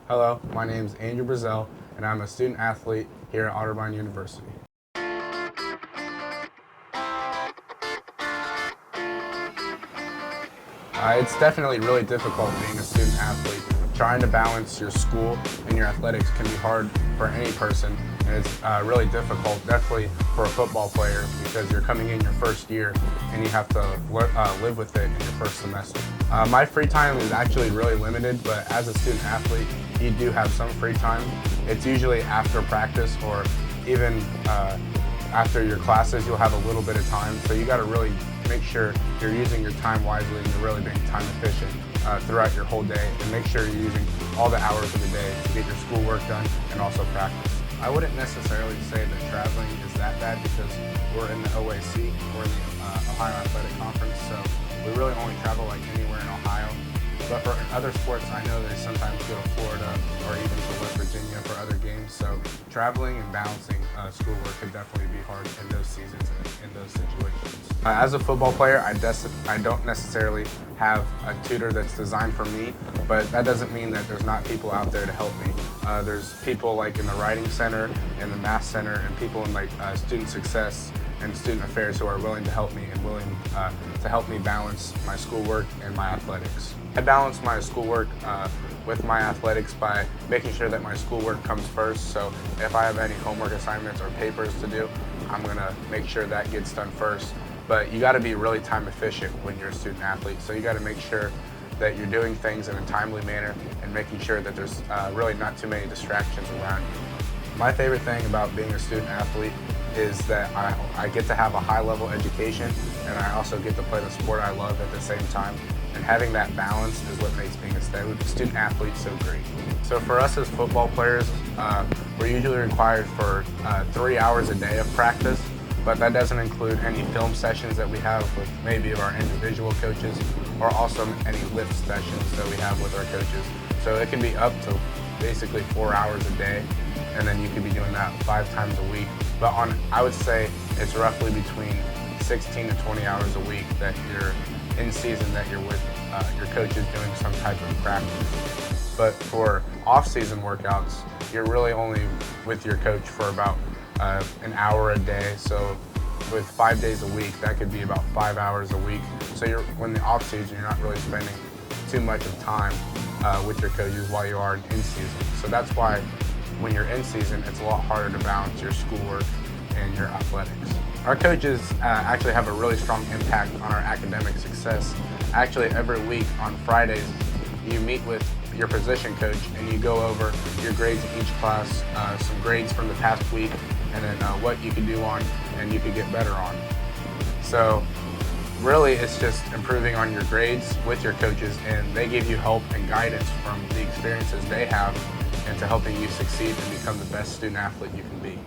Hello, my name is Andrew Brazell, and I'm a student athlete here at Otterbein University. It's definitely really difficult being a student athlete. Trying to balance your school and your athletics can be hard for any person, and it's really difficult, definitely for a football player, because you're coming in your first year and you have to live with it in your first semester. My free time is actually really limited, but as a student athlete, you do have some free time. It's usually after practice or even after your classes, you'll have a little bit of time, so you got to really make sure you're using your time wisely and you're really being time efficient throughout your whole day, and make sure you're using all the hours of the day to get your schoolwork done and also practice. I wouldn't necessarily say that traveling is that bad because we're in the OAC, we're in the Ohio Athletic Conference, so we really only travel like anywhere in Ohio. But for other sports, I know they sometimes go to Florida or even to West Virginia for other games, so traveling and balancing schoolwork could definitely be hard in those seasons and in those situations. As a football player, I don't necessarily have a tutor that's designed for me, but that doesn't mean that there's not people out there to help me. There's people like in the writing center and the math center and people in like student success and student affairs who are willing to help me and willing to help me balance my schoolwork and my athletics. I balance my schoolwork with my athletics by making sure that my schoolwork comes first. So if I have any homework assignments or papers to do, I'm gonna make sure that gets done first. But you gotta be really time efficient when you're a student athlete. So you gotta make sure that you're doing things in a timely manner and making sure that there's really not too many distractions around you. My favorite thing about being a student athlete is that I get to have a high-level education, and I also get to play the sport I love at the same time. And having that balance is what makes being a student athlete so great. So for us as football players, we're usually required for 3 hours a day of practice, but that doesn't include any film sessions that we have with maybe our individual coaches, or also any lift sessions that we have with our coaches. So it can be up to basically 4 hours a day, and then you could be doing that 5 times a week. But I would say it's roughly between 16 to 20 hours a week that you're in season, that you're with your coaches doing some type of practice. But for off-season workouts, you're really only with your coach for about an hour a day. So with 5 days a week, that could be about 5 hours a week. So when the off-season, you're not really spending too much of time with your coaches while you are in season. So that's why when you're in season, it's a lot harder to balance your schoolwork and your athletics. Our coaches actually have a really strong impact on our academic success. Actually, every week on Fridays, you meet with your position coach and you go over your grades in each class, some grades from the past week, and then what you could do on and you could get better on. So really, it's just improving on your grades with your coaches, and they give you help and guidance from the experiences they have into helping you succeed and become the best student athlete you can be.